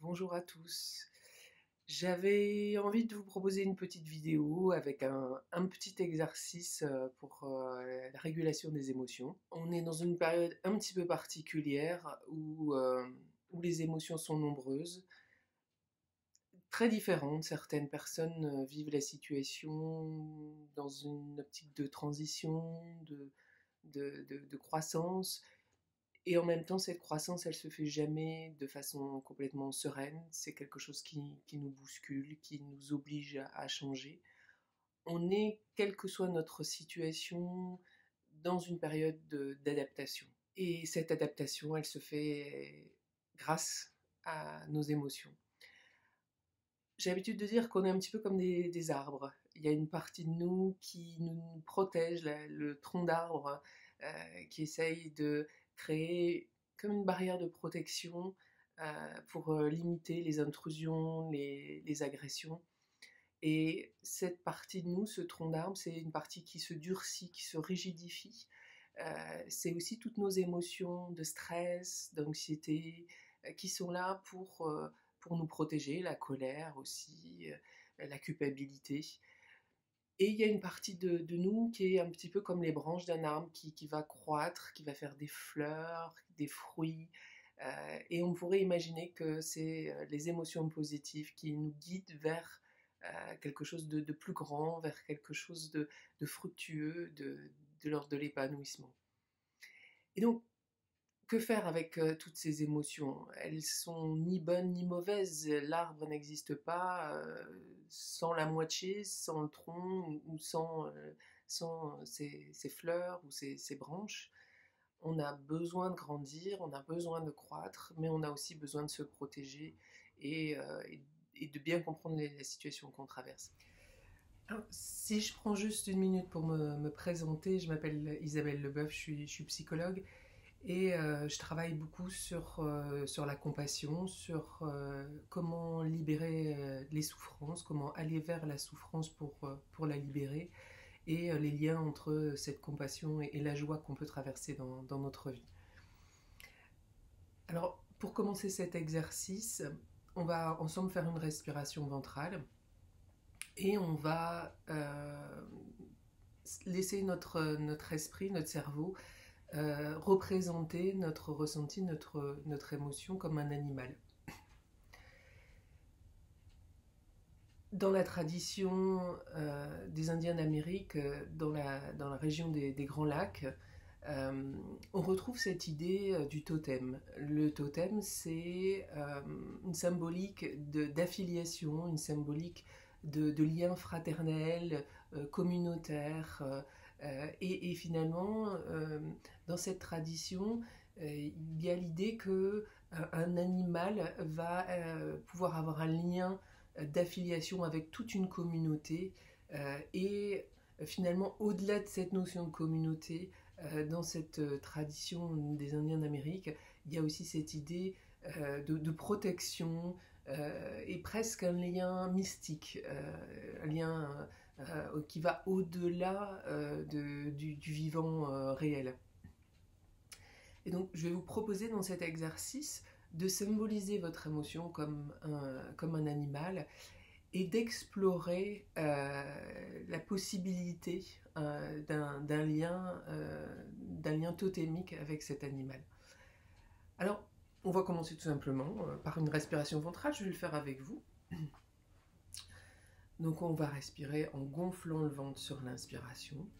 Bonjour à tous. J'avais envie de vous proposer une petite vidéo avec un petit exercice pour la régulation des émotions. On est dans une période un petit peu particulière où les émotions sont nombreuses, très différentes. Certaines personnes vivent la situation dans une optique de transition, de croissance. Et en même temps, cette croissance, elle se fait jamais de façon complètement sereine. C'est quelque chose qui nous bouscule, qui nous oblige à changer. On est, quelle que soit notre situation, dans une période d'adaptation. Et cette adaptation, elle se fait grâce à nos émotions. J'ai l'habitude de dire qu'on est un petit peu comme des arbres. Il y a une partie de nous qui nous protège, le tronc d'arbre, qui essaye de créer comme une barrière de protection pour limiter les intrusions, les agressions. Et cette partie de nous, ce tronc d'arbre, c'est une partie qui se durcit, qui se rigidifie. C'est aussi toutes nos émotions de stress, d'anxiété, qui sont là pour nous protéger, la colère aussi, la culpabilité. Et il y a une partie de nous qui est un petit peu comme les branches d'un arbre qui va croître, qui va faire des fleurs, des fruits. Et on pourrait imaginer que c'est les émotions positives qui nous guident vers quelque chose de plus grand, vers quelque chose de fructueux, de l'ordre de l'épanouissement. Et donc, que faire avec toutes ces émotions? Elles sont ni bonnes ni mauvaises. L'arbre n'existe pas sans la moitié, sans le tronc ou sans ses fleurs ou ses branches. On a besoin de grandir, on a besoin de croître, mais on a aussi besoin de se protéger et de bien comprendre la situation qu'on traverse. Alors, si je prends juste une minute pour me présenter, je m'appelle Isabelle Leboeuf, je suis psychologue. Et je travaille beaucoup sur la compassion, sur comment libérer les souffrances, comment aller vers la souffrance pour la libérer, et les liens entre cette compassion et la joie qu'on peut traverser dans notre vie. Alors, pour commencer cet exercice, on va ensemble faire une respiration ventrale, et on va laisser notre esprit, notre cerveau, représenter notre ressenti, notre émotion comme un animal. Dans la tradition des Indiens d'Amérique, dans la région des Grands Lacs, on retrouve cette idée du totem. Le totem, c'est une symbolique d'affiliation, une symbolique de lien fraternel, communautaire. Et finalement, dans cette tradition, il y a l'idée qu'un animal va pouvoir avoir un lien d'affiliation avec toute une communauté et finalement, au-delà de cette notion de communauté, dans cette tradition des Indiens d'Amérique, il y a aussi cette idée de protection et presque un lien mystique, un lien qui va au-delà du vivant réel. Et donc, je vais vous proposer dans cet exercice de symboliser votre émotion comme un animal et d'explorer la possibilité d'un lien totémique avec cet animal. Alors, on va commencer tout simplement par une respiration ventrale. Je vais le faire avec vous. Donc, on va respirer en gonflant le ventre sur l'inspiration.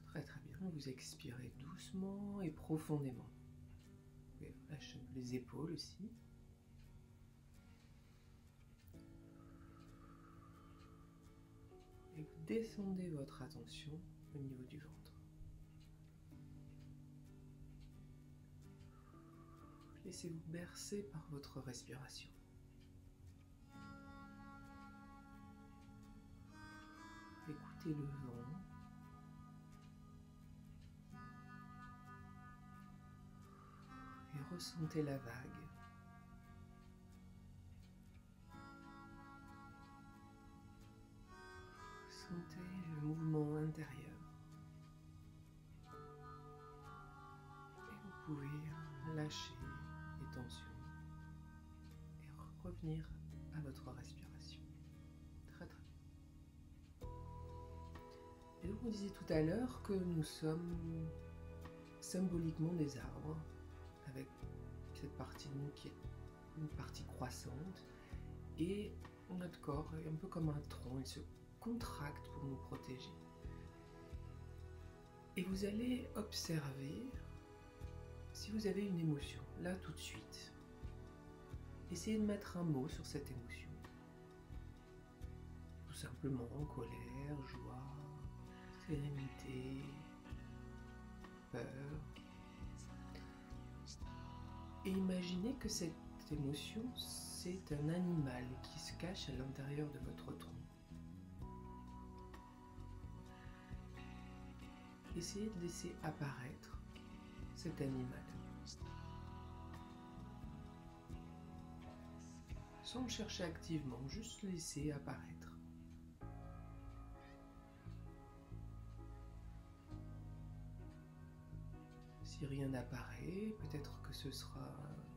Très très bien. Vous expirez doucement et profondément. Vous lâchez les épaules aussi. Et vous descendez votre attention au niveau du ventre. Laissez-vous bercer par votre respiration. Écoutez le vent. Et ressentez la vague. Sentez le mouvement intérieur. Et vous pouvez lâcher les tensions et revenir à votre respiration. Très très bien. Et donc on disait tout à l'heure que nous sommes symboliquement des arbres, avec cette partie de nous qui est une partie croissante, et notre corps est un peu comme un tronc, il se contracte pour nous protéger. Et vous allez observer si vous avez une émotion, là tout de suite. Essayez de mettre un mot sur cette émotion. Tout simplement colère, joie, sérénité, peur. Et imaginez que cette émotion, c'est un animal qui se cache à l'intérieur de votre tronc. Essayez de laisser apparaître cet animal. Sans le chercher activement, juste laisser apparaître. Si rien n'apparaît, peut-être que ce sera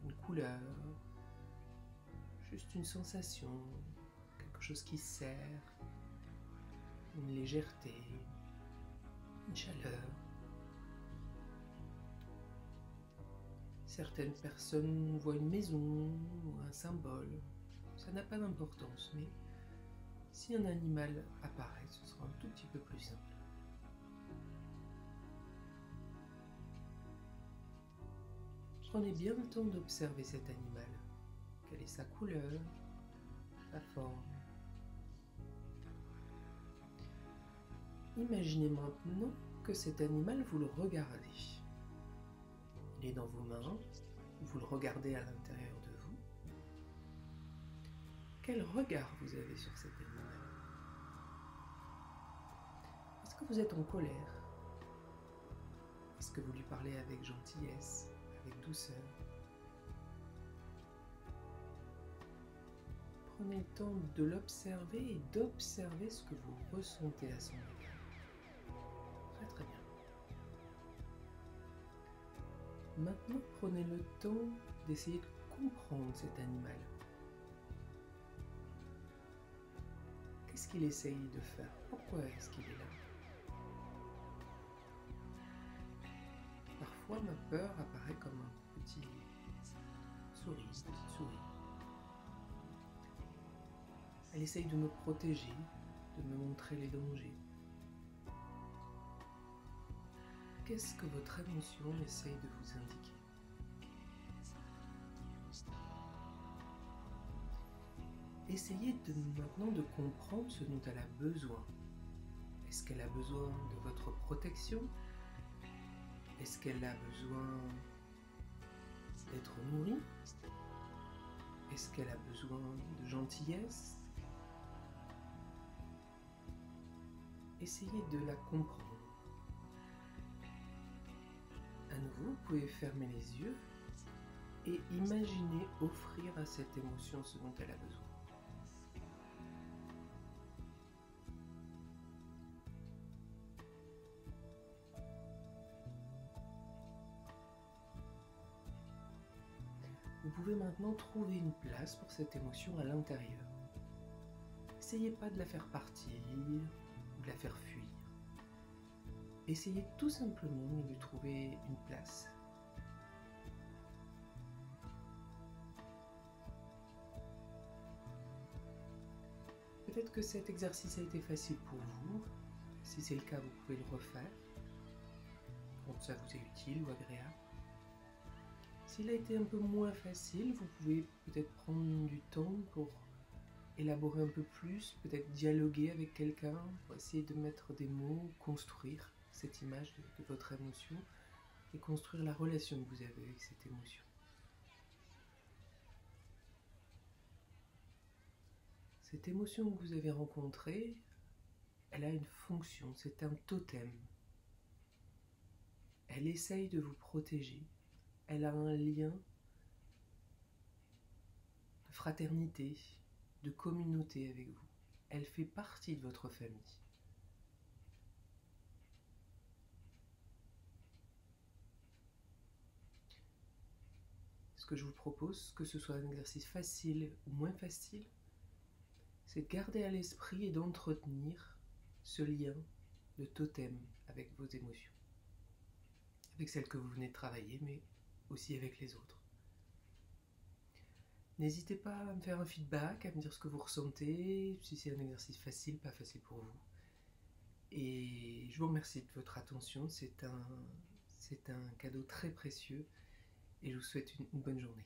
une couleur, juste une sensation, quelque chose qui serre, une légèreté, une chaleur. Certaines personnes voient une maison ou un symbole, ça n'a pas d'importance, mais si un animal apparaît, ce sera un tout petit peu plus simple. Prenez bien le temps d'observer cet animal. Quelle est sa couleur, sa forme. Imaginez maintenant que cet animal, vous le regardez. Il est dans vos mains, vous le regardez à l'intérieur de vous. Quel regard vous avez sur cet animal? Est-ce que vous êtes en colère? Est-ce que vous lui parlez avec gentillesse, avec douceur? Prenez le temps de l'observer et d'observer ce que vous ressentez à son égard. Très très bien. Maintenant, prenez le temps d'essayer de comprendre cet animal. Qu'est-ce qu'il essaye de faire? Pourquoi est-ce qu'il est là? Parfois, ma peur apparaît comme un petit souris, une petite souris. Elle essaye de me protéger, de me montrer les dangers. Qu'est-ce que votre émotion essaye de vous indiquer? Essayez maintenant de comprendre ce dont elle a besoin. Est-ce qu'elle a besoin de votre protection? Est-ce qu'elle a besoin d'être nourrie? Est-ce qu'elle a besoin de gentillesse? Essayez de la comprendre. À nouveau, vous pouvez fermer les yeux et imaginer offrir à cette émotion ce dont elle a besoin. Vous pouvez maintenant trouver une place pour cette émotion à l'intérieur. Essayez pas de la faire partir ou de la faire fuir. Essayez tout simplement de lui trouver une place. Peut-être que cet exercice a été facile pour vous. Si c'est le cas, vous pouvez le refaire quand ça vous est utile ou agréable. S'il a été un peu moins facile, vous pouvez peut-être prendre du temps pour élaborer un peu plus, peut-être dialoguer avec quelqu'un, pour essayer de mettre des mots, construire cette image de votre émotion et construire la relation que vous avez avec cette émotion. Cette émotion que vous avez rencontrée, elle a une fonction, c'est un totem. Elle essaye de vous protéger. Elle a un lien de fraternité, de communauté avec vous. Elle fait partie de votre famille. ce que je vous propose, que ce soit un exercice facile ou moins facile, c'est de garder à l'esprit et d'entretenir ce lien de totem avec vos émotions. Avec celles que vous venez de travailler, mais aussi avec les autres. N'hésitez pas à me faire un feedback, à me dire ce que vous ressentez, si c'est un exercice facile, pas facile pour vous. Et je vous remercie de votre attention, c'est un cadeau très précieux et je vous souhaite une bonne journée.